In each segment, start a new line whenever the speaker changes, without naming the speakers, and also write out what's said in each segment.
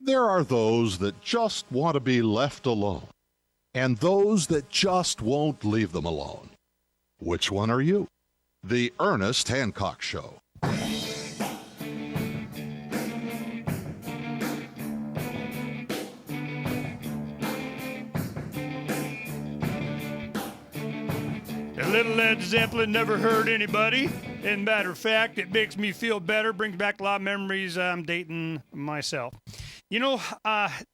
There are those that just want to be left alone, and those that just won't leave them alone. Which one are you? The Ernest Hancock Show.
Little Led Zeppelin never hurt anybody. In matter of fact, it makes me feel better, brings back a lot of memories. I'm dating myself. You know, I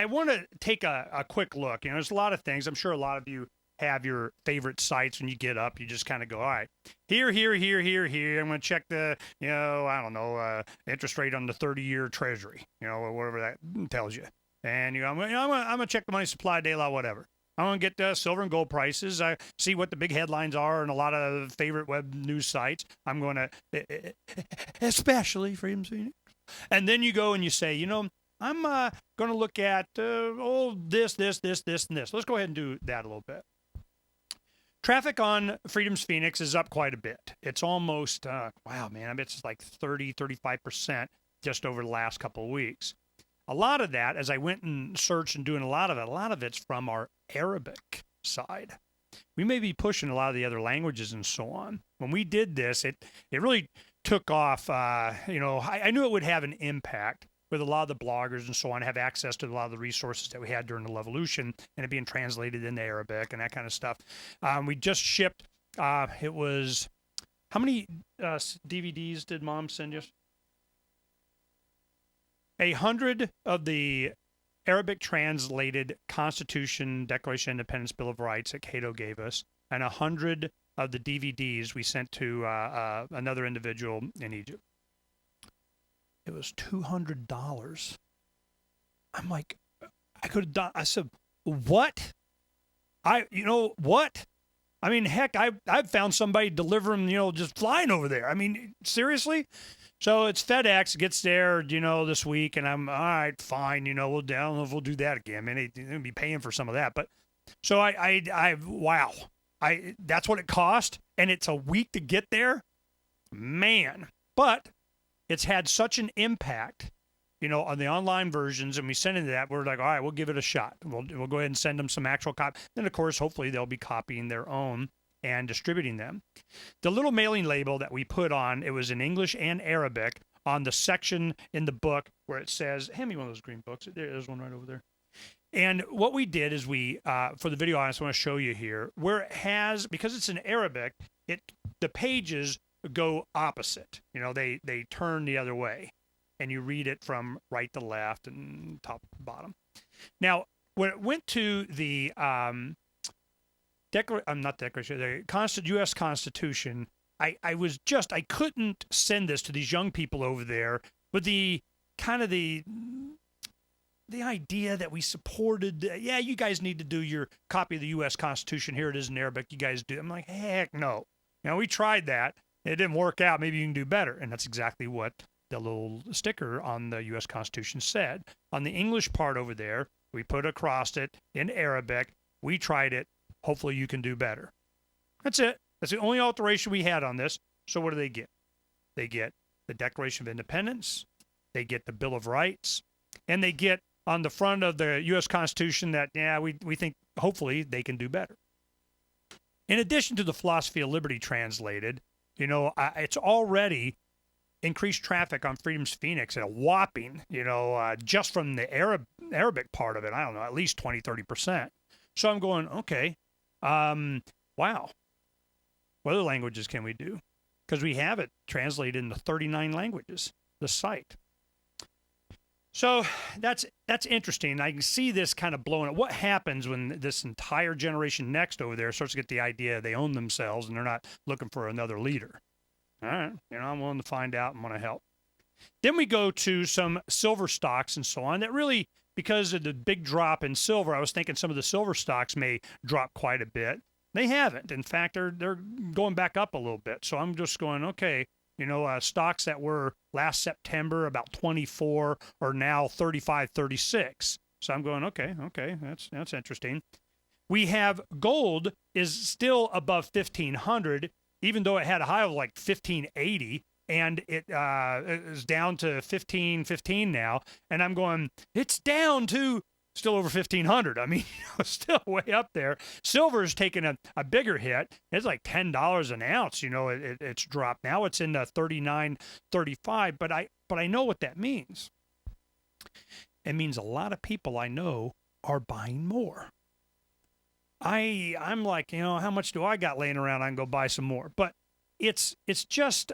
want to take a quick look. You know, there's a lot of things. I'm sure a lot of you have your favorite sites when you get up. You just kind of go, all right, here. I'm going to check the, interest rate on the 30-year treasury, or whatever that tells you. And I'm going to check the money supply, de la whatever. I want to get silver and gold prices. I see what the big headlines are on a lot of favorite web news sites. I'm going to, especially Freedom Phoenix. And then you go and you say, I'm going to look at this, and this. Let's go ahead and do that a little bit. Traffic on Freedom's Phoenix is up quite a bit. It's almost, it's like 35% just over the last couple of weeks. A lot of that, as I went and searched and doing a lot of it's from our Arabic side. We may be pushing a lot of the other languages and so on. When we did this, it really took off. I knew it would have an impact with a lot of the bloggers and so on, have access to a lot of the resources that we had during the Levolution and it being translated into Arabic and that kind of stuff. We just shipped, it was, how many DVDs did Mom send you? 100 of the Arabic translated Constitution, Declaration of Independence, Bill of Rights that Cato gave us, and 100 of the DVDs we sent to another individual in Egypt. It was $200. I'm like, I could have done. I said, what? What? I mean, heck, I've found somebody deliver them, just flying over there. I mean, seriously? So it's FedEx gets there, this week, and I'm all right, fine, we'll do that again. I mean, they'll be paying for some of that, but so wow, that's what it cost, and it's a week to get there, man. But it's had such an impact, on the online versions, and we sent into that. We're like, all right, we'll give it a shot. We'll go ahead and send them some actual copy. Then of course, hopefully they'll be copying their own and distributing them. The little mailing label that we put on, it was in English and Arabic on the section in the book where it says, hand me one of those green books. There's one right over there. And what we did is we, for the video audience, I want to show you here, where it has, because it's in Arabic, the pages go opposite. They turn the other way. And you read it from right to left and top to bottom. Now, when it went to the U.S. Constitution, I couldn't send this to these young people over there with the idea that we supported, you guys need to do your copy of the U.S. Constitution. Here it is in Arabic. You guys do. I'm like, heck no. We tried that. It didn't work out. Maybe you can do better. And that's exactly what the little sticker on the U.S. Constitution said. On the English part over there, we put across it in Arabic. We tried it. Hopefully you can do better. That's it. That's the only alteration we had on this. So what do they get? They get the Declaration of Independence. They get the Bill of Rights. And they get on the front of the U.S. Constitution that, we think hopefully they can do better. In addition to the philosophy of liberty translated, it's already increased traffic on Freedom's Phoenix at a whopping, just from the Arabic part of it, I don't know, at least 20, 30%. So I'm going, okay, wow. What other languages can we do? Because we have it translated into 39 languages, the site. So that's interesting. I can see this kind of blowing up. What happens when this entire generation next over there starts to get the idea they own themselves and they're not looking for another leader? All right, I'm willing to find out and want to help. Then we go to some silver stocks and so on that really, because of the big drop in silver, I was thinking some of the silver stocks may drop quite a bit. They haven't. In fact, they're going back up a little bit. So I'm just going, okay, stocks that were last September about 24 are now 35, 36. So I'm going, okay, that's interesting. We have gold is still above 1,500, even though it had a high of like 1,580. and it is down to 15.15 now, and I'm going, it's down to still over 1,500. I mean, still way up there. Silver's taken a bigger hit. It's like $10 an ounce. It's dropped. Now it's in the 39.35. But I know what that means. It means a lot of people I know are buying more. I'm like, how much do I got laying around? I can go buy some more. But it's just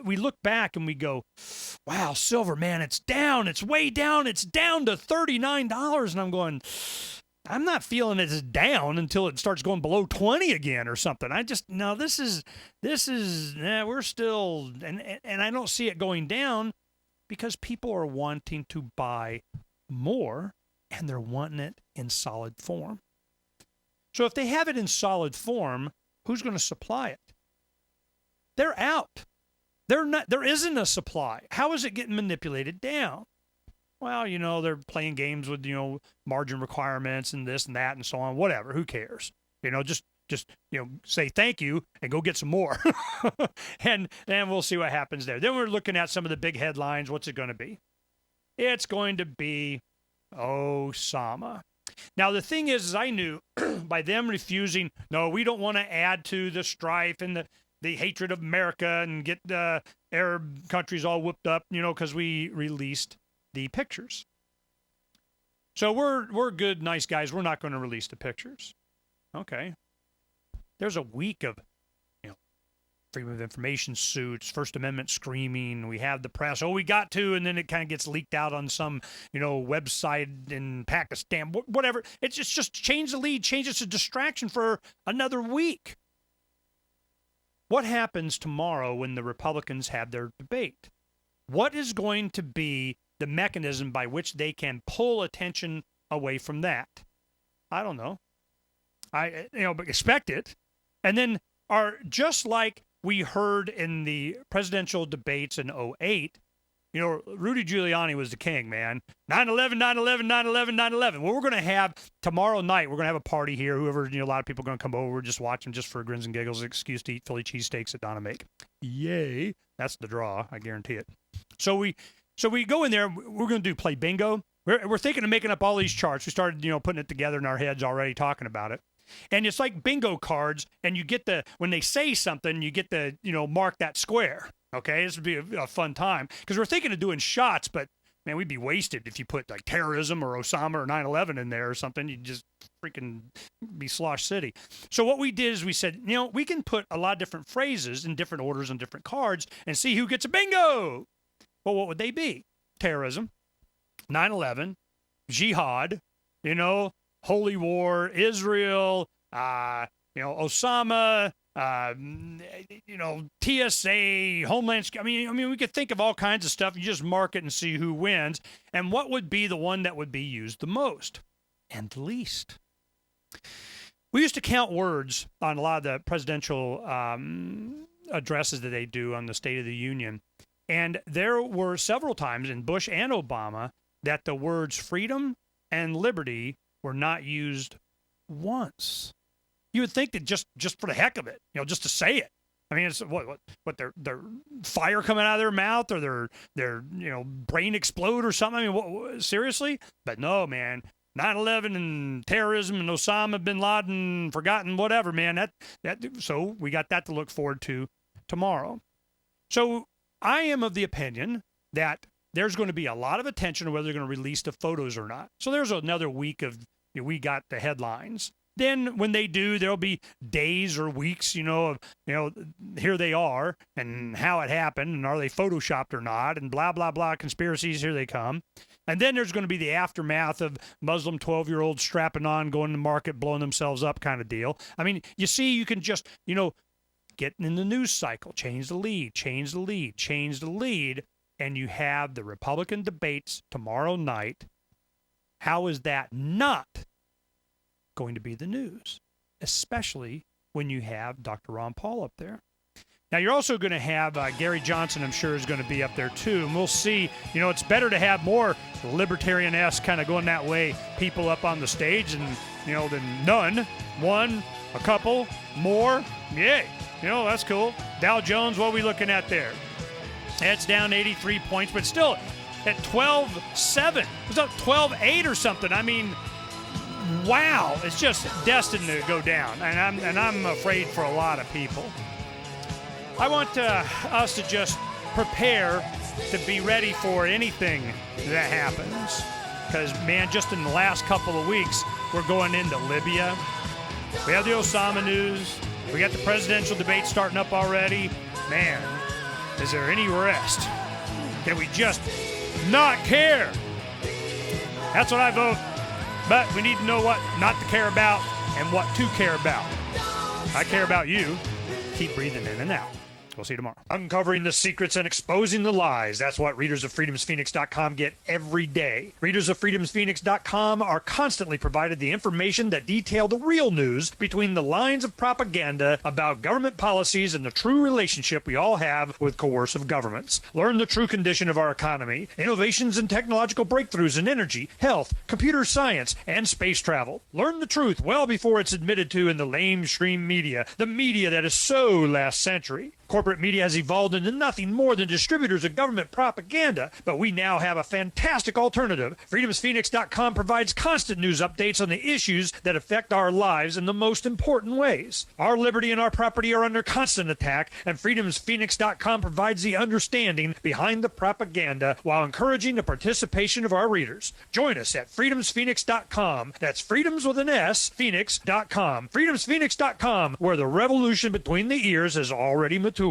we look back and we go, wow, silver, man, it's down. It's way down. It's down to $39. And I'm going, I'm not feeling it's down until it starts going below 20 again or something. This is we're still, and I don't see it going down because people are wanting to buy more and they're wanting it in solid form. So if they have it in solid form, who's going to supply it? They're out. There isn't a supply. How is it getting manipulated down? Well, they're playing games with, margin requirements and this and that and so on, whatever. Who cares? Just say thank you and go get some more. and we'll see what happens there. Then we're looking at some of the big headlines. What's it going to be? It's going to be Osama. Now, the thing is I knew by them refusing, no, we don't want to add to the strife and the hatred of America and get the Arab countries all whooped up, because we released the pictures. So we're good, nice guys. We're not going to release the pictures. Okay. There's a week of, freedom of information suits, First Amendment screaming. We have the press. Oh, we got to, and then it kind of gets leaked out on some, website in Pakistan, whatever. It's just change the lead, change it to distraction for another week. What happens tomorrow when the Republicans have their debate? What is going to be the mechanism by which they can pull attention away from that? I don't know. But expect it. And then just like we heard in the presidential debates in 2008, Rudy Giuliani was the king, man. 9/11, 9/11, 9/11, 9/11. Well, we're going to have tomorrow night, we're going to have a party here. Whoever, a lot of people are going to come over. We're just watching just for grins and giggles, excuse to eat Philly cheesesteaks that Donna make. Yay. That's the draw. I guarantee it. So we go in there. We're going to play bingo. We're thinking of making up all these charts. We started, putting it together in our heads already, talking about it. And it's like bingo cards, and you get when they say something, you get the, mark that square. Okay, this would be a fun time because we're thinking of doing shots, but man, we'd be wasted if you put like terrorism or Osama or 9/11 in there or something. You'd just freaking be slosh city. So what we did is we said, we can put a lot of different phrases in different orders on different cards and see who gets a bingo. Well, what would they be? Terrorism, 9/11, jihad, holy war, Israel, Osama, TSA, Homeland. I mean, we could think of all kinds of stuff. You just mark it and see who wins. And what would be the one that would be used the most and the least? We used to count words on a lot of the presidential addresses that they do on the State of the Union. And there were several times in Bush and Obama that the words freedom and liberty were not used once. You would think that just for the heck of it, just to say it. I mean, it's what their fire coming out of their mouth or their brain explode or something. I mean, seriously? But no, man. 9/11 and terrorism and Osama bin Laden, forgotten, whatever, man. So we got that to look forward to tomorrow. So I am of the opinion that there's going to be a lot of attention on whether they're going to release the photos or not. So there's another week of we got the headlines. Then when they do, there'll be days or weeks, of here they are and how it happened and are they photoshopped or not and blah, blah, blah, conspiracies, here they come. And then there's going to be the aftermath of Muslim 12-year-olds strapping on, going to market, blowing themselves up kind of deal. I mean, you see, you can just, get in the news cycle, change the lead, and you have the Republican debates tomorrow night. How is that not going to be the news, especially when you have Dr. Ron Paul up there? Now, you're also going to have Gary Johnson, I'm sure, is going to be up there, too. And we'll see. It's better to have more libertarian-esque kind of going that way people up on the stage than none. One, a couple, more, yay. That's cool. Dow Jones, what are we looking at there? It's down 83 points, but still at 12.7. It was up 12.8 or something. I mean, wow. It's just destined to go down, and I'm afraid for a lot of people. I want us to just prepare to be ready for anything that happens. Because, man, just in the last couple of weeks, we're going into Libya. We have the Osama news. We got the presidential debate starting up already. Man, is there any rest? Can we just not care? That's what I vote. But we need to know what not to care about and what to care about. I care about you. Keep breathing in and out. We'll see you tomorrow. Uncovering the secrets and exposing the lies. That's what readers of freedomsphoenix.com get every day. Readers of freedomsphoenix.com are constantly provided the information that detail the real news between the lines of propaganda about government policies and the true relationship we all have with coercive governments. Learn the true condition of our economy, innovations and technological breakthroughs in energy, health, computer science, and space travel. Learn the truth well before it's admitted to in the lamestream media, the media that is so last century. Corporate media has evolved into nothing more than distributors of government propaganda, but we now have a fantastic alternative. FreedomsPhoenix.com provides constant news updates on the issues that affect our lives in the most important ways. Our liberty and our property are under constant attack, and FreedomsPhoenix.com provides the understanding behind the propaganda while encouraging the participation of our readers. Join us at FreedomsPhoenix.com. That's freedoms with an S, Phoenix.com. FreedomsPhoenix.com, where the revolution between the ears has already matured.